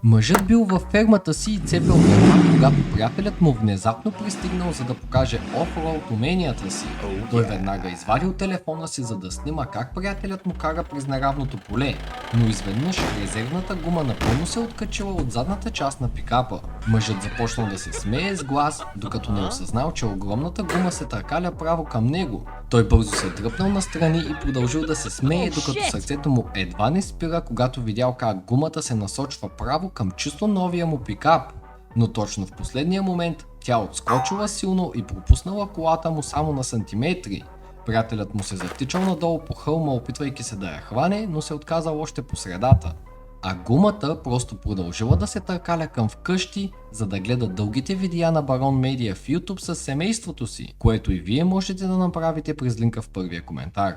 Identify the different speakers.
Speaker 1: Мъжът бил във фермата си и цепил дърва, когато приятелят му внезапно пристигнал, за да покаже офроуд уменията си. Той веднага извадил телефона си, за да снима как приятелят му кара през неравното поле, но изведнъж резервната гума напълно се откачила от задната част на пикапа. Мъжът започнал да се смее с глас, докато не осъзнал, че огромната гума се търкаля право към него. Той бързо се дръпнал настрани и продължил да се смее, докато сърцето му едва не спира, когато видял как гумата се насочва право към чисто новия му пикап. Но точно в последния момент тя отскочила силно и пропуснала колата му само на сантиметри. Приятелят му се затичал надолу по хълма, опитвайки се да я хване, но се отказал още по средата. А гумата просто продължила да се търкаля към вкъщи, за да гледа дългите видеа на Барон Медиа в YouTube с семейството си, което и вие можете да направите през линка в първия коментар.